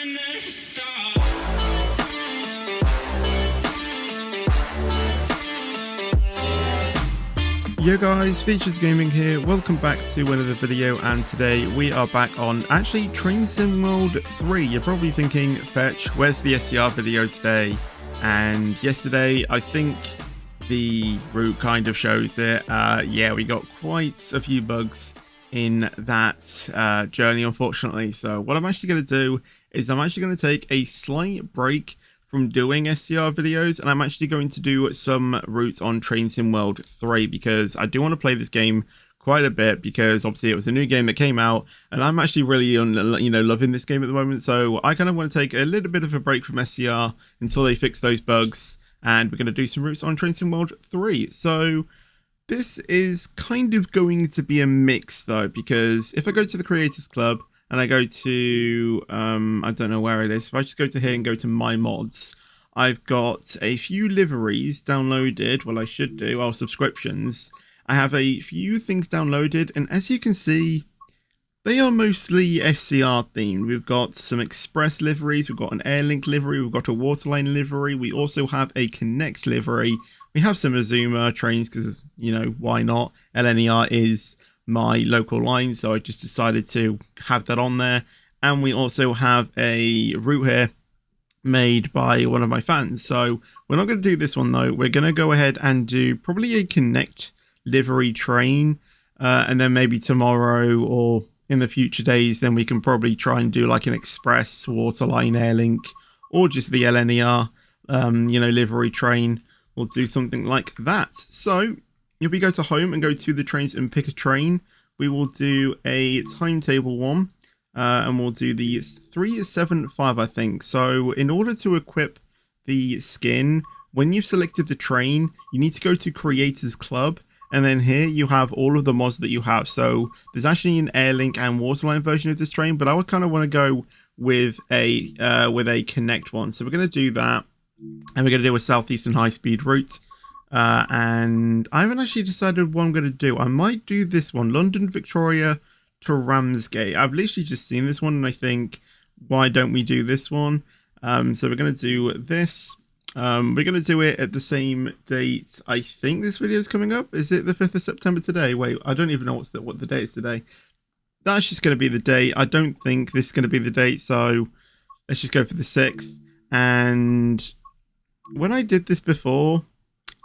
Yo guys, Features Gaming here, welcome back to another video, and today we are back on actually Train Sim World 3. You're probably thinking, Fetch, where's the SCR video today? And yesterday, I think the route kind of shows it. Yeah, we got quite a few bugs in that journey, unfortunately. So what I'm actually going to do is I'm actually going to take a slight break from doing SCR videos, and I'm actually going to do some routes on Train Sim World 3 because I do want to play this game quite a bit, because obviously it was a new game that came out and I'm actually really loving this game at the moment. So I kind of want to take a little bit of a break from SCR until they fix those bugs, and we're going to do some routes on Train Sim World 3. So this is kind of going to be a mix though, because if I go to the Creators Club and I go to, I don't know where it is. If I just go to here and go to My Mods, I've got a few liveries downloaded. Well, I should do, our subscriptions. I have a few things downloaded, and as you can see, they are mostly SCR themed. We've got some Express liveries, we've got an Airlink livery, we've got a Waterline livery, we also have a Connect livery. We have some Azuma trains because, you know, why not? LNER is my local line, so I just decided to have that on there. And we also have a route here made by one of my fans. So we're not going to do this one though. We're going to go ahead and do probably a Connect livery train, and then maybe tomorrow or in the future days, then we can probably try and do like an Express, Waterline, Airlink, or just the LNER livery train. We'll do something like that. So if we go to home and go to the trains and pick a train, we will do a timetable one, and we'll do the 375, I think. So in order to equip the skin, when you've selected the train, you need to go to Creators Club, and then here you have all of the mods that you have. So there's actually an Airlink and Waterline version of this train, but I would kind of want to go with a Connect one. So we're going to do that, and we're going to do a Southeastern high speed route. And I haven't actually decided what I'm going to do. I might do this one, London Victoria to Ramsgate. I've literally just seen this one and I think, why don't we do this one? So we're going to do this. We're going to do it at the same date. I think this video is coming up. Is it the 5th of September today? Wait, I don't even know what the date is today. That's just going to be the date. I don't think this is going to be the date. So let's just go for the 6th. And when I did this before,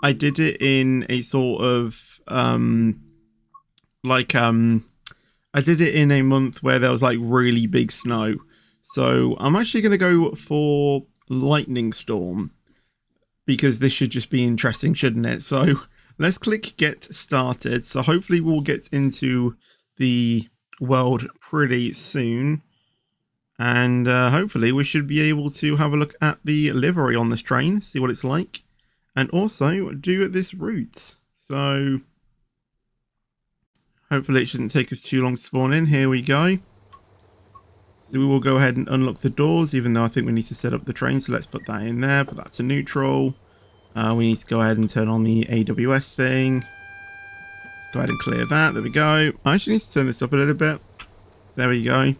I did it in a sort of, I did it in a month where there was like really big snow. So I'm actually going to go for Lightning Storm, because this should just be interesting, shouldn't it? So let's click get started. So hopefully we'll get into the world pretty soon. And hopefully we should be able to have a look at the livery on this train, see what it's like. And also do this route. So hopefully it shouldn't take us too long to spawn in. Here we go. So we will go ahead and unlock the doors, even though I think we need to set up the train. So let's put that in there, put that to neutral. We need to go ahead and turn on the AWS thing. Let's go ahead and clear that. There we go. I actually need to turn this up a little bit. There we go.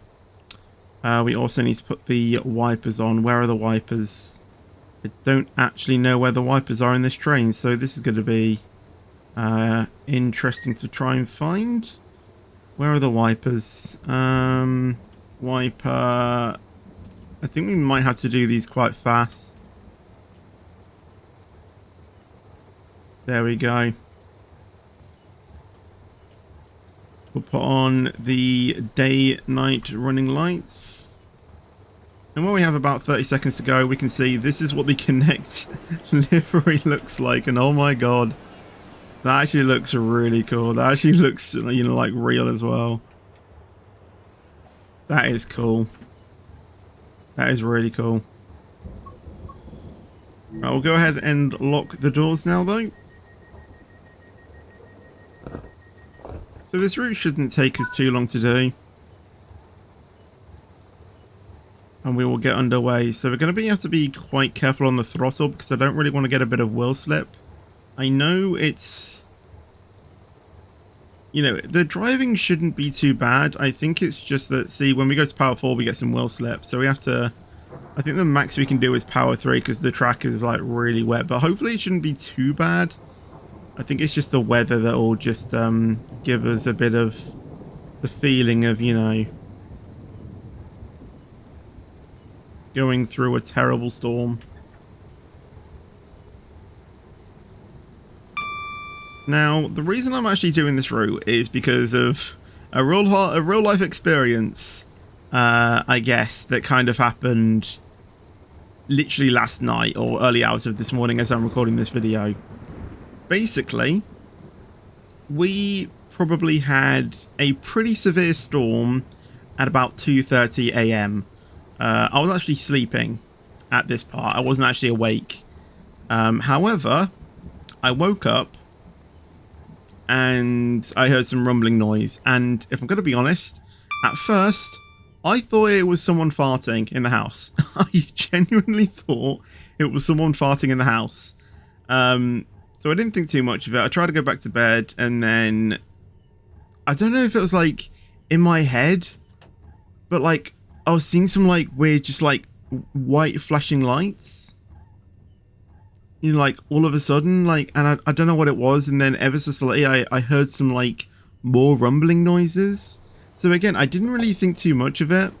We also need to put the wipers on. Where are the wipers? I don't actually know where the wipers are in this train, so this is going to be interesting to try and find. Where are the wipers? Wiper. I think we might have to do these quite fast. There we go. We'll put on the day-night running lights. And when we have about 30 seconds to go, we can see this is what the Connect livery looks like. And oh my god, that actually looks really cool. That actually looks, like real as well. That is cool. That is really cool. Right, we'll go ahead and lock the doors now though. So this route shouldn't take us too long to do. And we will get underway. So we're going to have to be quite careful on the throttle, because I don't really want to get a bit of wheel slip. I know it's, the driving shouldn't be too bad. I think it's just that, see, when we go to Power 4, we get some wheel slip. So we have to I think the max we can do is power 3 because the track is like really wet, but hopefully it shouldn't be too bad. I think it's just the weather that will just give us a bit of the feeling of, you know, going through a terrible storm. Now, the reason I'm actually doing this route is because of a real life experience, I guess, that kind of happened literally last night or early hours of this morning as I'm recording this video. Basically, we probably had a pretty severe storm at about 2:30 a.m. I was actually sleeping at this part. I wasn't actually awake. However, I woke up and I heard some rumbling noise. And if I'm going to be honest, at first, I thought it was someone farting in the house. I genuinely thought it was someone farting in the house. So I didn't think too much of it. I tried to go back to bed, and then I don't know if it was like in my head, but like I was seeing some like weird, just like white flashing lights. You know, like all of a sudden, like, and I don't know what it was, and then ever so slightly I heard some like more rumbling noises. So again, I didn't really think too much of it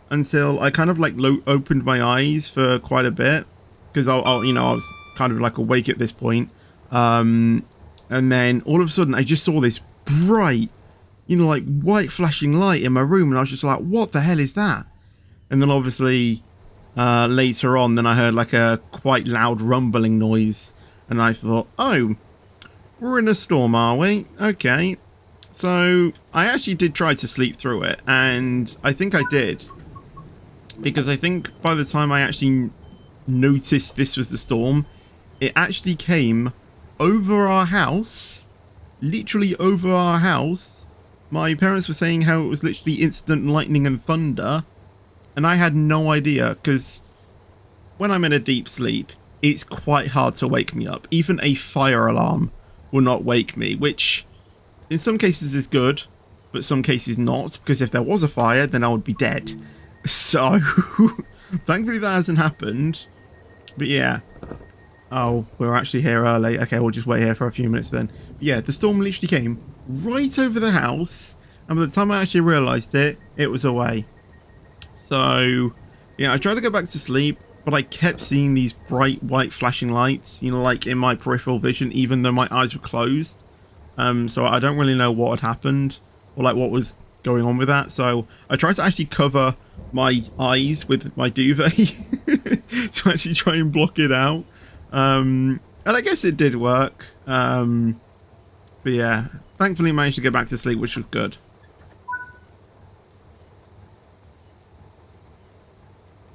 until I kind of like opened my eyes for quite a bit, because I was kind of like awake at this point. And then all of a sudden I just saw this bright, you know, like white flashing light in my room, and I was just like, what the hell is that? And then obviously later on, then I heard like a quite loud rumbling noise, and I thought, oh, we're in a storm, are we? Okay. So I actually did try to sleep through it, and I think I did, because I think by the time I actually noticed this was the storm, it actually came over our house, literally over our house. My parents were saying how it was literally instant lightning and thunder, and I had no idea, because when I'm in a deep sleep, it's quite hard to wake me up. Even a fire alarm will not wake me, which in some cases is good, but some cases not, because if there was a fire, then I would be dead. So thankfully that hasn't happened. But yeah. Oh, we're actually here early. Okay, we'll just wait here for a few minutes then. But yeah, the storm literally came right over the house, and by the time I actually realised it, it was away. So yeah, I tried to go back to sleep, but I kept seeing these bright white flashing lights, you know, like in my peripheral vision, even though my eyes were closed. So I don't really know what had happened, or like what was going on with that. So I tried to actually cover my eyes with my duvet to actually try and block it out. And I guess it did work. But yeah, thankfully managed to get back to sleep, which was good.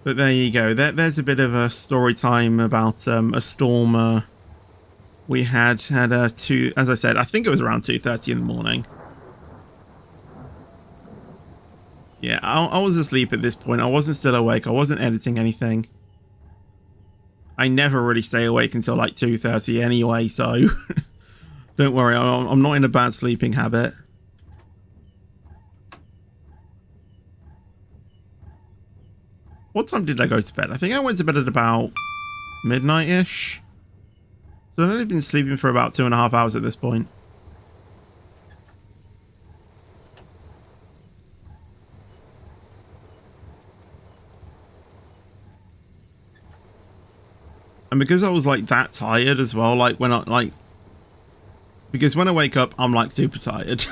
But there you go. There's a bit of a story time about a storm we had two, as I said, I think it was around 2:30 in the morning. Yeah, I was asleep at this point. I wasn't still awake. I wasn't editing anything. I never really stay awake until like 2:30 anyway, so don't worry, I'm not in a bad sleeping habit. What time did I go to bed? I think I went to bed at about midnight-ish. So I've only been sleeping for about 2.5 hours at this point. And because I was like that tired as well, like when because when I wake up, I'm like super tired.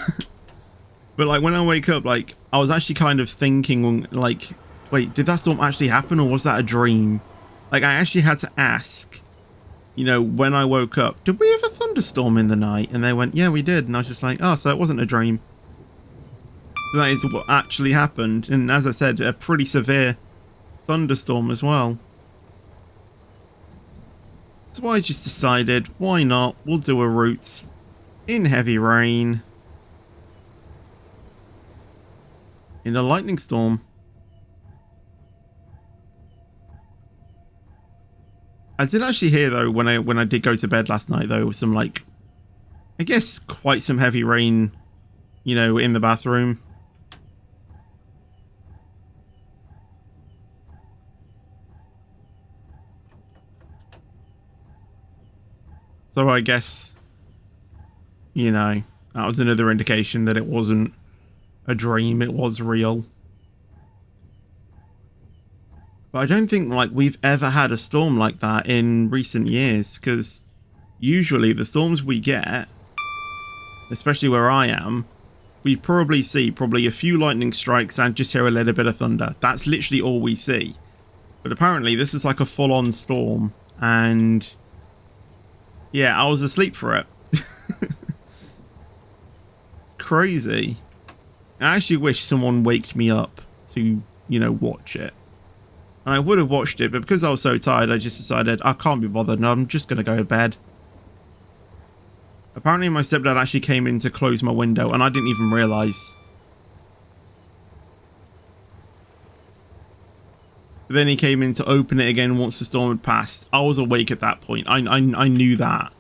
But like when I wake up, like I was actually kind of thinking like, wait, did that storm actually happen, or was that a dream? Like I actually had to ask, you know, when I woke up, did we have a thunderstorm in the night? And they went, yeah, we did. And I was just like, oh, so it wasn't a dream. So that is what actually happened. And as I said, a pretty severe thunderstorm as well. So I just decided, why not? We'll do a route in heavy rain, in a lightning storm. I did actually hear though when I did go to bed last night though, some like, I guess quite some heavy rain, you know, in the bathroom. So I guess, you know, that was another indication that it wasn't a dream, it was real. But I don't think, like, we've ever had a storm like that in recent years, because usually the storms we get, especially where I am, we probably see a few lightning strikes and just hear a little bit of thunder. That's literally all we see. But apparently this is like a full-on storm, and yeah, I was asleep for it. Crazy. I actually wish someone waked me up to, you know, watch it. And I would have watched it, but because I was so tired, I just decided I can't be bothered and I'm just going to go to bed. Apparently my stepdad actually came in to close my window and I didn't even realise. But then he came in to open it again once the storm had passed. I was awake at that point. I knew that.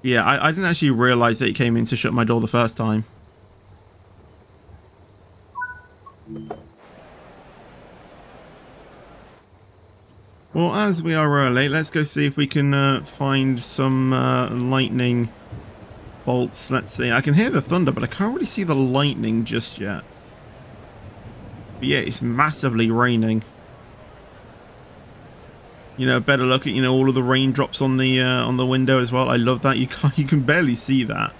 Yeah, I didn't actually realise that he came in to shut my door the first time. Well, as we are late, let's go see if we can find some lightning bolts. Let's see. I can hear the thunder, but I can't really see the lightning just yet. But yeah, it's massively raining. You know, better look at, you know, all of the raindrops on the window as well. I love that. You can barely see that.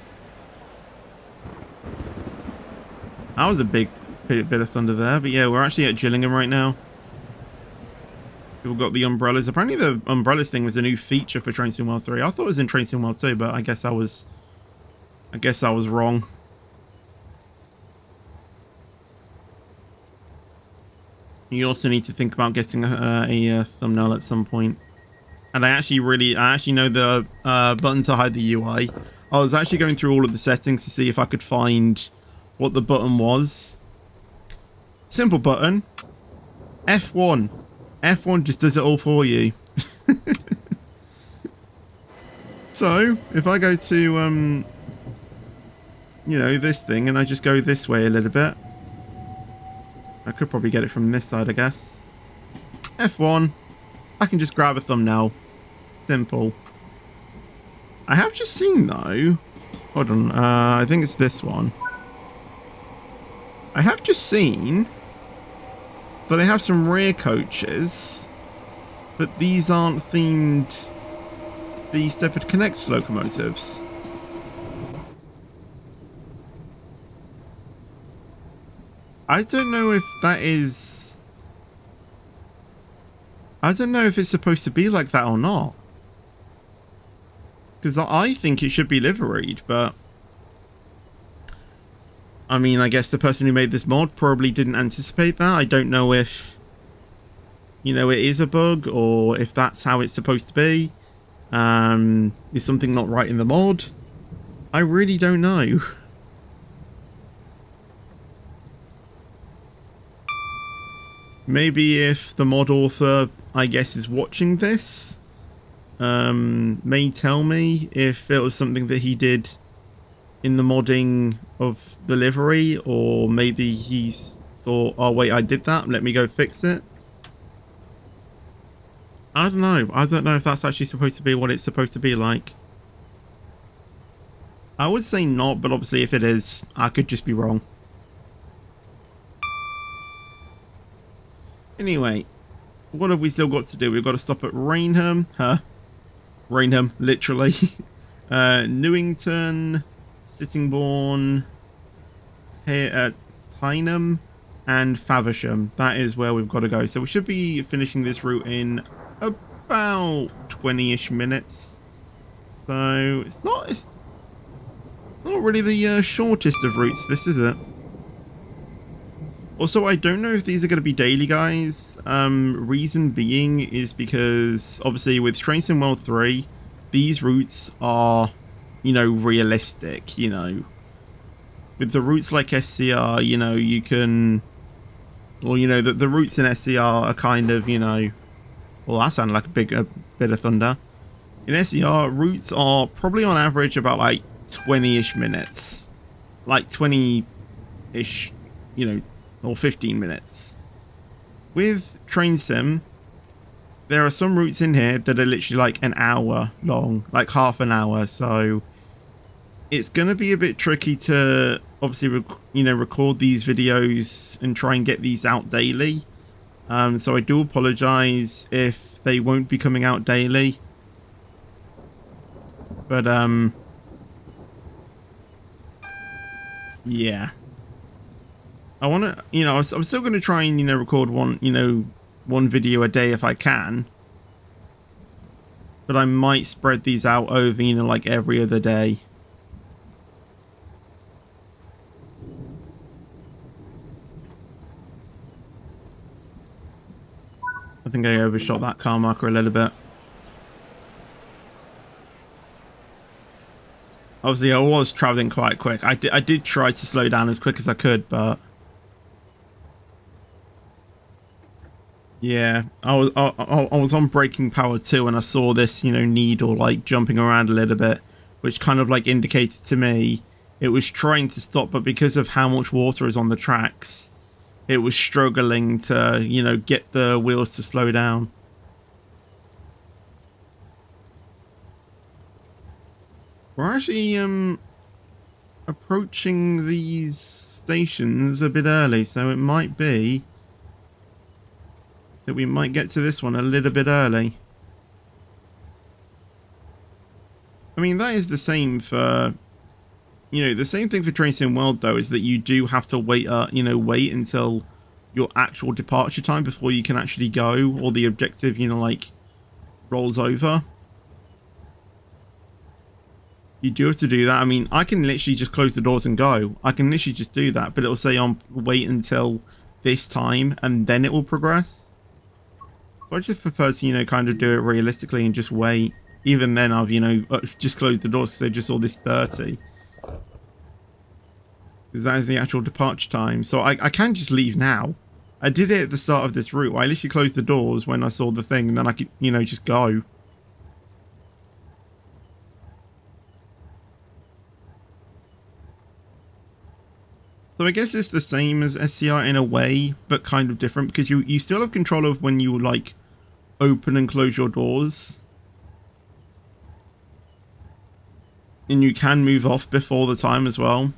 That was a big bit of thunder there. But yeah, we're actually at Gillingham right now. People got the umbrellas. Apparently the umbrellas thing was a new feature for Train Sim World 3. I thought it was in Train Sim World 2, but I guess I was wrong. You also need to think about getting a thumbnail at some point. And I actually know the button to hide the UI. I was actually going through all of the settings to see if I could find what the button was. Simple button. F1. F1 just does it all for you. So, if I go to, you know, this thing and I just go this way a little bit. I could probably get it from this side, I guess. F1. I can just grab a thumbnail. Simple. I have just seen, though. Hold on. I think it's this one. I have just seen that they have some rear coaches, but these aren't themed the Stepford Connect locomotives. I don't know if that is... I don't know if it's supposed to be like that or not. Because I think it should be liveried, but... I mean, I guess the person who made this mod probably didn't anticipate that. I don't know if, you know, it is a bug or if that's how it's supposed to be. Is something not right in the mod? I really don't know. Maybe if the mod author, I guess, is watching this, may tell me if it was something that he did in the modding of the livery, or maybe he's thought, oh wait, I did that, let me go fix it. I don't know. I don't know if that's actually supposed to be what it's supposed to be like. I would say not, but obviously if it is, I could just be wrong. Anyway, what have we still got to do? We've got to stop at Rainham. Rainham, literally. Newington, Sittingbourne, Tyneham, and Faversham. That is where we've got to go. So we should be finishing this route in about 20-ish minutes. So it's not really the shortest of routes, this, is it? Also, I don't know if these are going to be daily, guys. Reason being is because, obviously, with Train Sim World 3, these routes are, you know, realistic, you know. With the routes like SCR, you know, you can... Well, you know, the routes in SCR are kind of, you know... Well, that sounded like a bit of thunder. In SCR, routes are probably on average about, like, 20-ish minutes. Like, 20-ish, you know... or 15 minutes. With Train Sim, there are some routes in here that are literally like an hour long, like half an hour. So it's going to be a bit tricky to obviously, record these videos and try and get these out daily. So I do apologize if they won't be coming out daily. But, yeah. I want to, I'm still going to try and, record one video a day if I can. But I might spread these out over, like every other day. I think I overshot that car marker a little bit. Obviously, I was traveling quite quick. I did try to slow down as quick as I could, but yeah, I was on braking power too, and I saw this, needle like jumping around a little bit, which kind of like indicated to me it was trying to stop, but because of how much water is on the tracks, it was struggling to, get the wheels to slow down. We're actually approaching these stations a bit early, so it might be that we might get to this one a little bit early. I mean, that is the same for, the same thing for Train Sim World, though, is that you do have to wait, wait until your actual departure time before you can actually go, or the objective, like, rolls over. You do have to do that. I mean, I can literally just close the doors and go. I can literally just do that, but it'll say on wait until this time, and then it will progress. So I just prefer to, kind of do it realistically and just wait. Even then, I've, just closed the doors, so just saw this 30. Because that is the actual departure time. So I can just leave now. I did it at the start of this route. I literally closed the doors when I saw the thing, and then I could, just go. So I guess it's the same as SCR in a way, but kind of different, because you still have control of when you, like, open and close your doors. And you can move off before the time as well.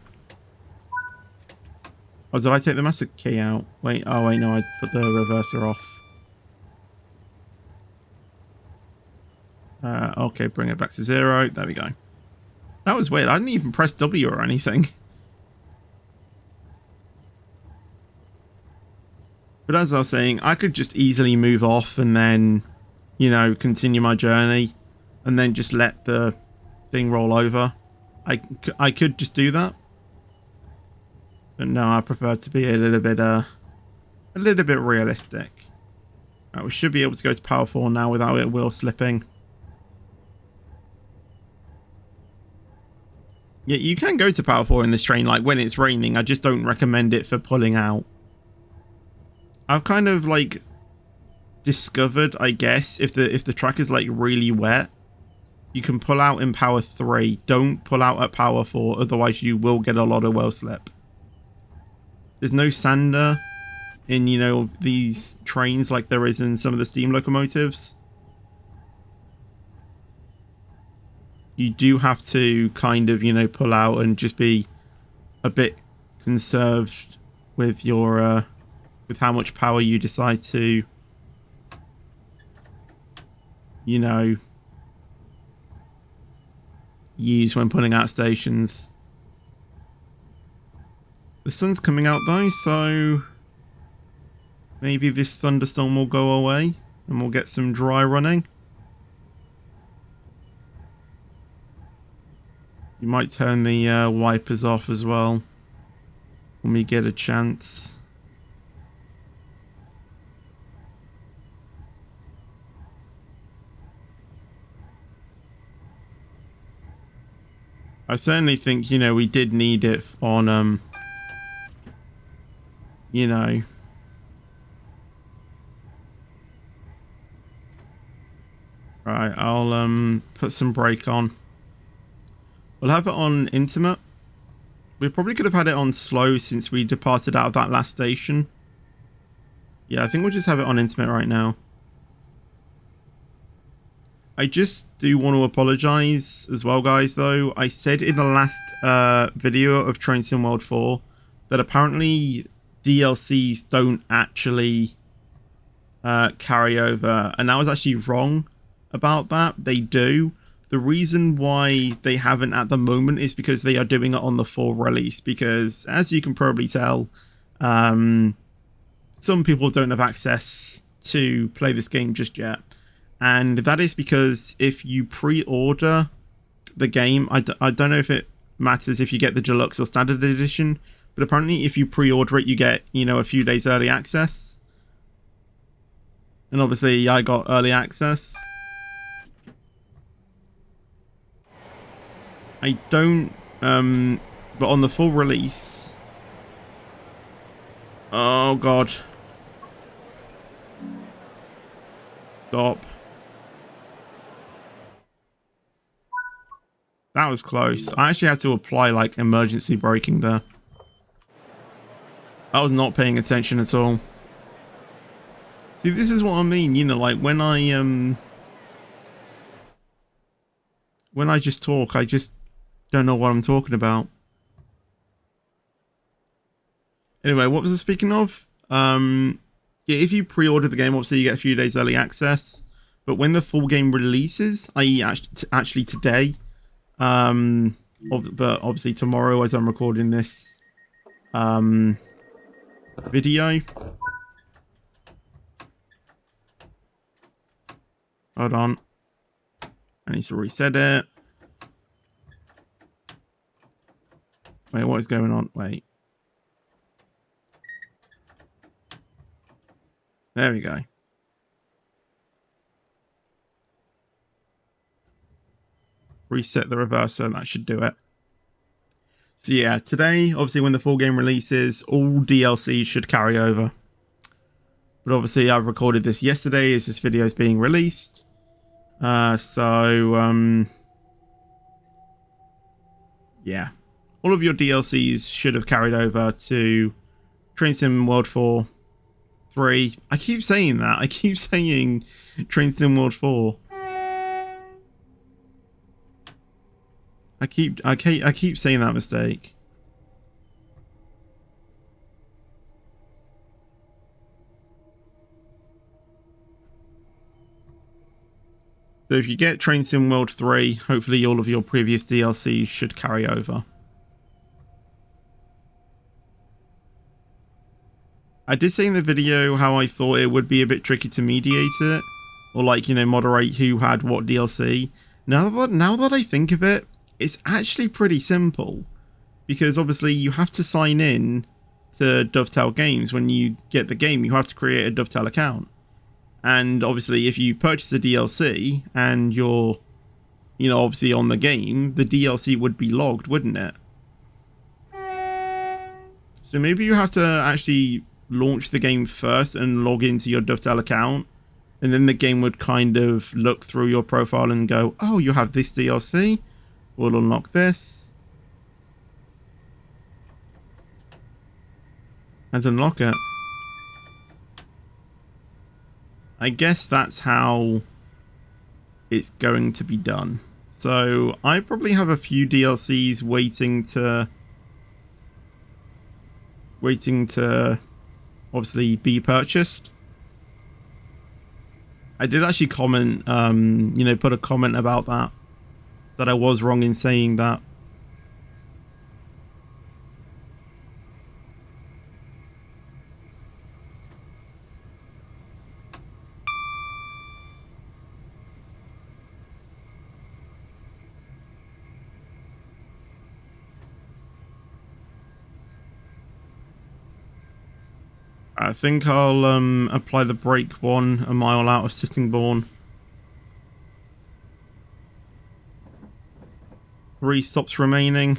Oh, did I take the master key out? Wait, oh wait, no, I put the reverser off. Okay, bring it back to 0. There we go. That was weird. I didn't even press W or anything. But as I was saying, I could just easily move off and then, continue my journey. And then just let the thing roll over. I could just do that. But no, I prefer to be a little bit realistic. Right, we should be able to go to power 4 now without it wheel slipping. Yeah, you can go to power 4 in this train, like when it's raining. I just don't recommend it for pulling out. I've kind of like discovered, I guess, if the track is like really wet, you can pull out in power 3. Don't pull out at power 4, otherwise you will get a lot of wheel slip. There's no sander in, these trains like there is in some of the steam locomotives. You do have to kind of, pull out and just be a bit conserved with your, with how much power you decide to, use when pulling out stations. The sun's coming out though, so maybe this thunderstorm will go away and we'll get some dry running. You might turn the wipers off as well when we get a chance. I certainly think, we did need it on, Right, I'll, put some brake on. We'll have it on intimate. We probably could have had it on slow since we departed out of that last station. Yeah, I think we'll just have it on intimate right now. I just do want to apologize as well, guys, though. I said in the last video of Train Sim World 4 that apparently DLCs don't actually carry over, and I was actually wrong about that. They do. The reason why they haven't at the moment is because they are doing it on the full release, because as you can probably tell, some people don't have access to play this game just yet. And that is because if you pre-order the game, I don't know if it matters if you get the deluxe or standard edition, but apparently if you pre-order it, you get, you know, a few days early access. And obviously I got early access. I don't, but on the full release... Oh god. Stop. That was close. I actually had to apply like emergency braking there. I was not paying attention at all. See, this is what I mean, you know, like when I just talk, I just don't know what I'm talking about. Anyway, what was I speaking of? Yeah, if you pre-order the game, obviously you get a few days early access. But when the full game releases, i.e. actually today, but obviously tomorrow as I'm recording this video. Hold on. I need to reset it. Wait, what is going on? Wait. There we go. Reset the reverser, that should do it. So yeah, today, obviously when the full game releases, all DLC should carry over. But obviously I recorded this yesterday as this video is being released. Yeah. All of your DLCs should have carried over to Train Sim World 4, 3. I keep saying that. I keep saying Train Sim World 4. I keep saying that mistake. So if you get Train Sim World 3, hopefully all of your previous DLC should carry over. I did say in the video how I thought it would be a bit tricky to mediate it, or like, you know, moderate who had what DLC. Now that I think of it, it's actually pretty simple, because obviously you have to sign in to Dovetail Games. When you get the game, you have to create a Dovetail account. And obviously if you purchase a DLC and you're, you know, obviously on the game, the DLC would be logged, wouldn't it? So maybe you have to actually launch the game first and log into your Dovetail account, and then the game would kind of look through your profile and go, oh, you have this DLC, we'll unlock this, and unlock it. I guess that's how it's going to be done. So I probably have a few DLCs waiting to obviously be purchased. I did actually comment, you know, put a comment about that I was wrong in saying that. I think I'll apply the brake one a mile out of Sittingbourne. 3 stops remaining.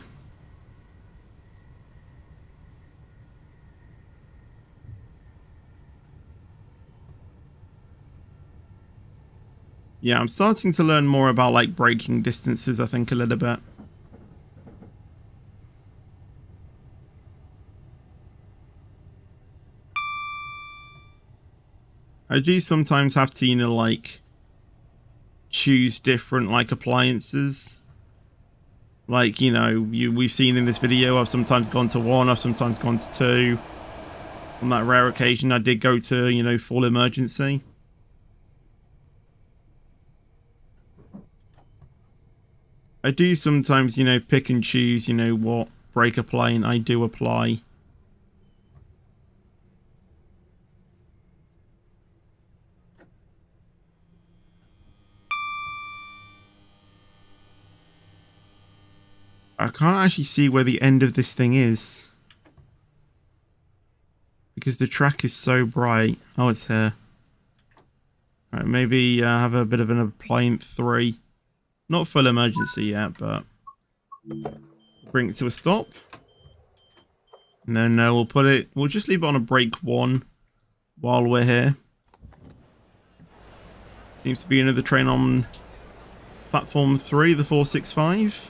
Yeah, I'm starting to learn more about like braking distances, I think, a little bit. I do sometimes have to, you know, like choose different like appliances. Like, you know, we've seen in this video, I've sometimes gone to 1, I've sometimes gone to 2. On that rare occasion, I did go to, you know, full emergency. I do sometimes, you know, pick and choose, you know, what breaker plane I do apply. I can't actually see where the end of this thing is, because the track is so bright. Oh, it's here. Right, maybe have a bit of an appliance 3. Not full emergency yet, but bring it to a stop. And then we'll just leave it on a break 1 while we're here. Seems to be another train on platform 3, the 465.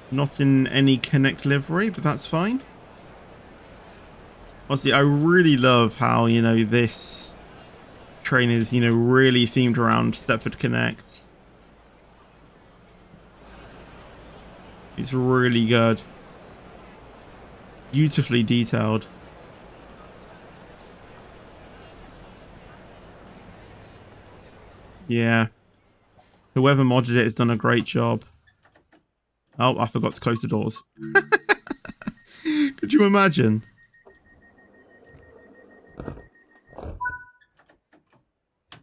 Not in any Connect livery, but that's fine. Honestly, I really love how, you know, this train is, you know, really themed around Stepford Connect. It's really good. Beautifully detailed. Yeah. Whoever modded it has done a great job. Oh, I forgot to close the doors. Could you imagine?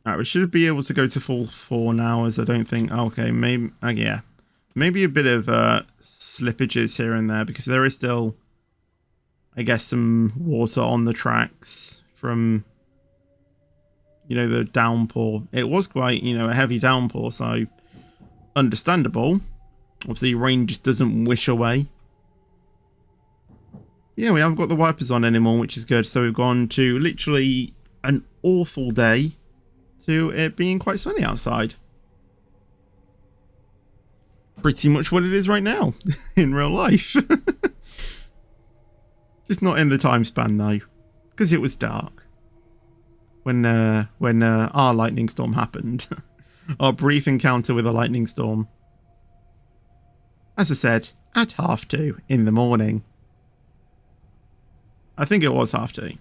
Alright, we should be able to go to full 4 now, as I don't think... Okay, maybe... yeah. Maybe a bit of slippages here and there, because there is still, I guess, some water on the tracks from, you know, the downpour. It was quite, you know, a heavy downpour, so understandable. Obviously, rain just doesn't wish away. Yeah, we haven't got the wipers on anymore, which is good. So we've gone to literally an awful day to it being quite sunny outside. Pretty much what it is right now in real life. Just not in the time span though, because it was dark when our lightning storm happened. Our brief encounter with a lightning storm. As I said, at 2:30 in the morning. I think it was 2:30.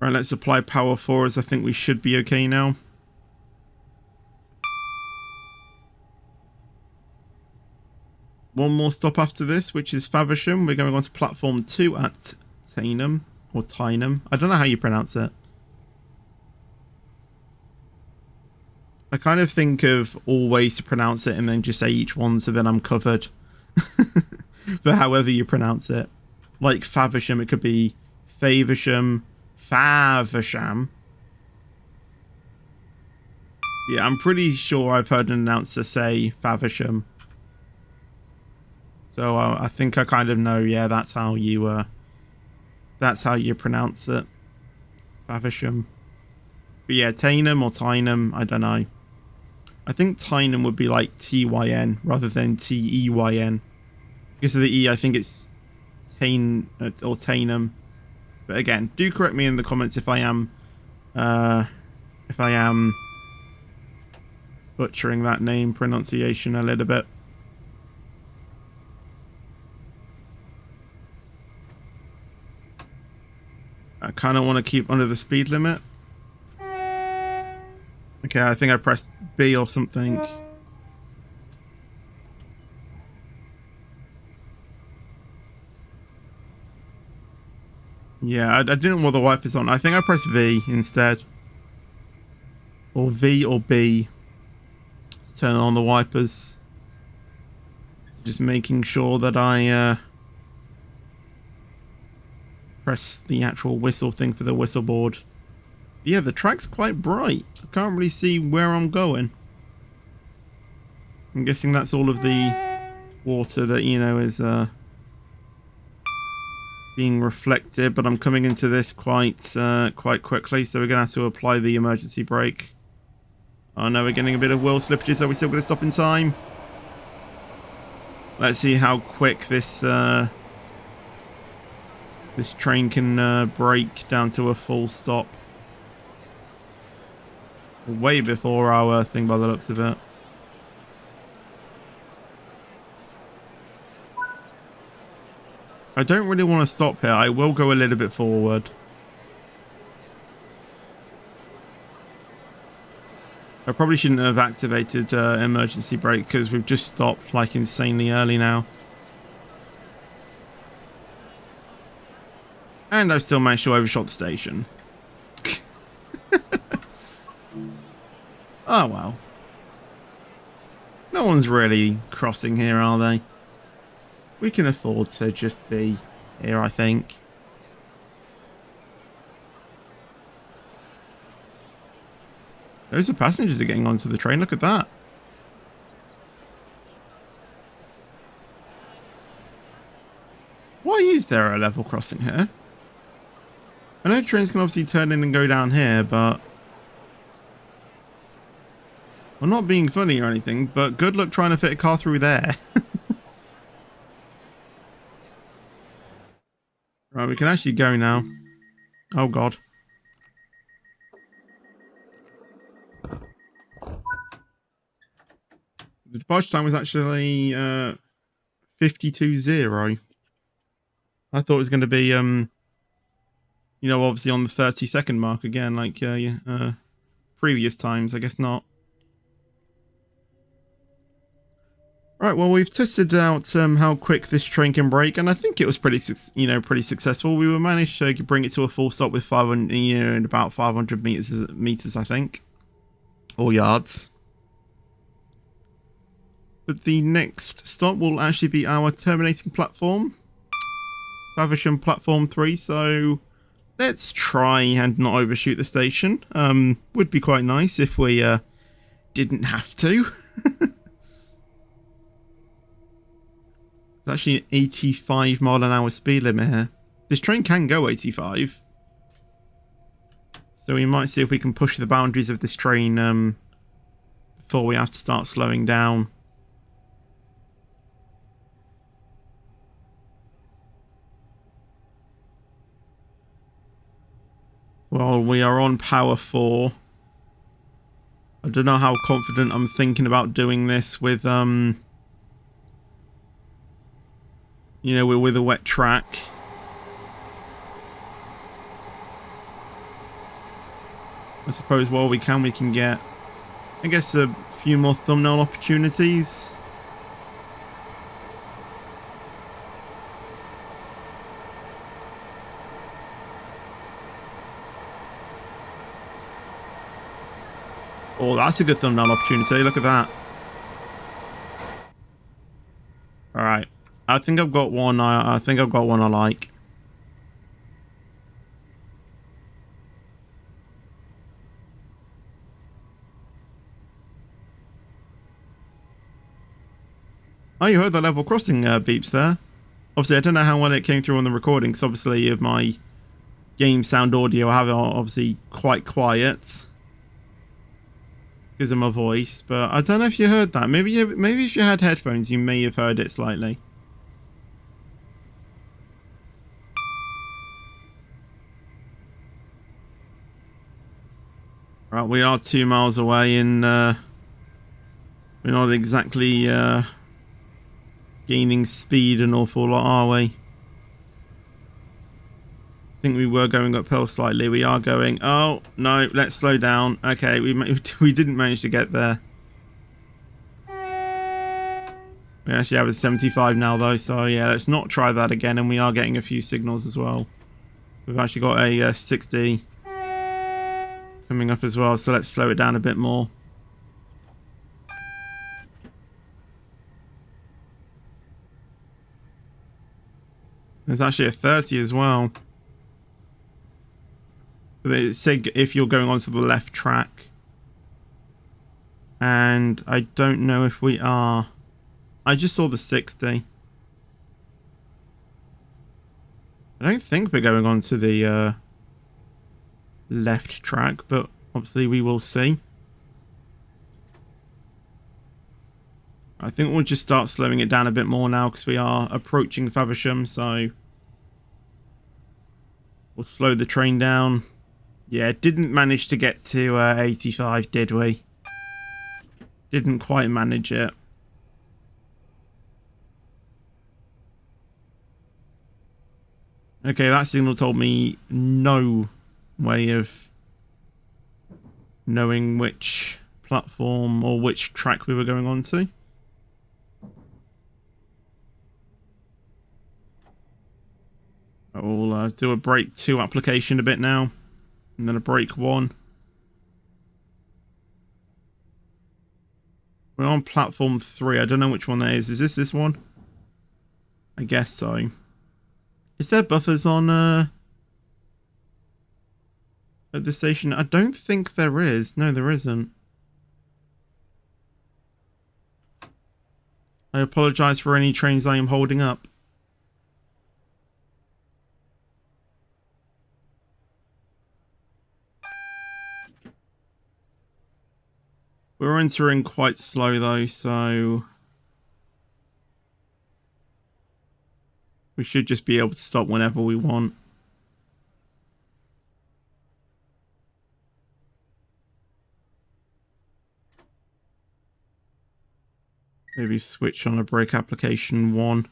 Right, let's apply power 4, as I think we should be okay now. One more stop after this, which is Faversham. We're going on to platform 2 at Tyneham, or Tyneham. I don't know how you pronounce it. I kind of think of all ways to pronounce it and then just say each one, so then I'm covered. For however you pronounce it. Like Faversham, it could be Faversham, Faversham. Yeah, I'm pretty sure I've heard an announcer say Faversham. So I think I kind of know, yeah, that's how you pronounce it. Faversham. But yeah, Tyneham or Tyneham, I don't know. I think Tyneham would be like T-Y-N rather than T-E-Y-N. Because of the E, I think it's Tain or Tyneham. But again, do correct me in the comments if I am butchering that name pronunciation a little bit. I kind of want to keep under the speed limit. Okay, I think I pressed B or something. Yeah, I didn't want the wipers on. I think I pressed V instead. Or V or B. To turn on the wipers. So just making sure that I press the actual whistle thing for the whistle board. Yeah, the track's quite bright. I can't really see where I'm going. I'm guessing that's all of the water that, you know, is being reflected, but I'm coming into this quite quickly, so we're going to have to apply the emergency brake. Oh no, we're getting a bit of wheel slippages. Are we still going to stop in time? Let's see how quick this This train can brake down to a full stop. Way before our thing by the looks of it. I don't really want to stop here. I will go a little bit forward. I probably shouldn't have activated emergency brake because we've just stopped like insanely early now. And I've still managed to overshot the station. Oh well. No one's really crossing here, are they? We can afford to just be here, I think. Those are passengers are getting onto the train. Look at that. Why is there a level crossing here? I know trains can obviously turn in and go down here, but... I'm not being funny or anything, but good luck trying to fit a car through there. Right, we can actually go now. Oh, God. The departure time was actually 52.0. I thought it was going to be, you know, obviously on the 30-second mark again, like previous times. I guess not. Right, well, we've tested out how quick this train can brake, and I think it was pretty successful. We managed to bring it to a full stop with 500, in about 500 meters, I think, or yards. But the next stop will actually be our terminating platform, Faversham platform 3. So let's try and not overshoot the station. Would be quite nice if we didn't have to. There's actually an 85-mile-an-hour speed limit here. This train can go 85. So we might see if we can push the boundaries of this train before we have to start slowing down. Well, we are on power 4. I don't know how confident I'm thinking about doing this with, you know, we're with a wet track. I suppose while we can get, I guess, a few more thumbnail opportunities. Oh, that's a good thumbnail opportunity. Look at that. All right. I think I've got one. I think I've got one I like. Oh, you heard the level crossing beeps there. Obviously, I don't know how well it came through on the recording, because obviously of my game sound audio, I have it obviously quite quiet because of my voice. But I don't know if you heard that. Maybe if you had headphones, you may have heard it slightly. Right, we are 2 miles away, and we're not exactly gaining speed an awful lot, are we? I think we were going uphill slightly. We are going. Oh no! Let's slow down. Okay, we didn't manage to get there. We actually have a 75 now, though. So yeah, let's not try that again. And we are getting a few signals as well. We've actually got a 60. Coming up as well, so let's slow it down a bit more. There's actually a 30 as well. But it said if you're going onto the left track. And I don't know if we are. I just saw the 60. I don't think we're going onto the left track, but obviously we will see. I think we'll just start slowing it down a bit more now because we are approaching Faversham, so We'll slow the train down. Yeah, didn't manage to get to 85, did we? Didn't quite manage it. Okay, that signal told me no way of knowing which platform or which track we were going on to. I'll do a break 2 application a bit now, and then a break 1. We're on platform 3. I don't know which one that is. Is this one? I guess so. Is there buffers on at the station? I don't think there is. No, there isn't. I apologize for any trains I am holding up. We're entering quite slow though, so we should just be able to stop whenever we want. Maybe switch on a brake application 1.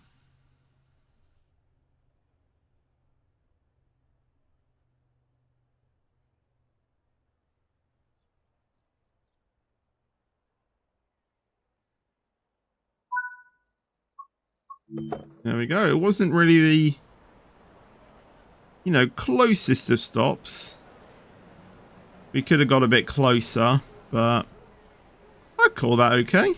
There we go. It wasn't really the, closest of stops. We could have got a bit closer, but I'd call that okay.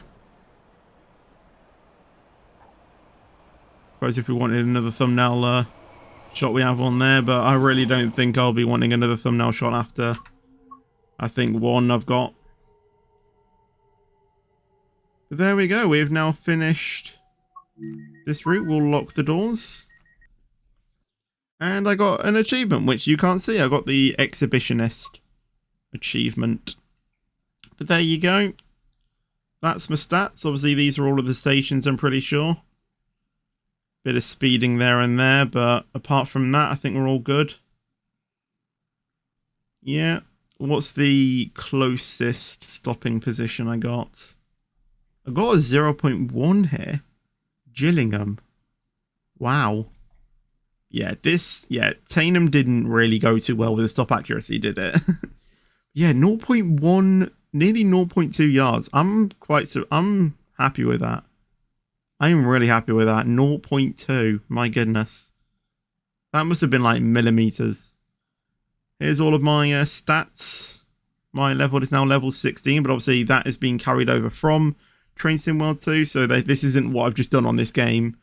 Suppose if we wanted another thumbnail shot we have on there, but I really don't think I'll be wanting another thumbnail shot after I think 1 I've got. But there we go. We've now finished this route. We'll lock the doors. And I got an achievement, which you can't see. I got the Exhibitionist achievement. But there you go. That's my stats. Obviously, these are all of the stations, I'm pretty sure. Bit of speeding there and there, but apart from that, I think we're all good. Yeah. What's the closest stopping position I got? I got a 0.1 here. Gillingham. Wow. Yeah, Tainham didn't really go too well with the stop accuracy, did it? Yeah, 0.1, nearly 0.2 yards. I'm happy with that. I'm really happy with that. 0.2, my goodness. That must have been like millimeters. Here's all of my stats. My level is now level 16, but obviously that is being carried over from Train Sim World 2, so this isn't what I've just done on this game.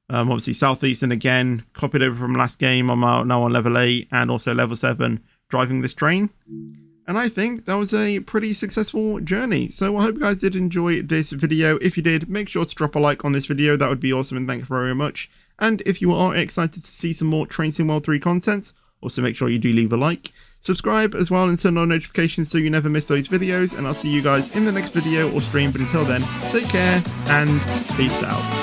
Obviously Southeastern again, copied over from last game. I'm now on level 8 and also level 7 driving this train. And I think that was a pretty successful journey. So I hope you guys did enjoy this video. If you did, make sure to drop a like on this video. That would be awesome, and thank you very much. And if you are excited to see some more Train Sim World 3 content, also make sure you do leave a like. Subscribe as well and turn on notifications so you never miss those videos. And I'll see you guys in the next video or stream. But until then, take care and peace out.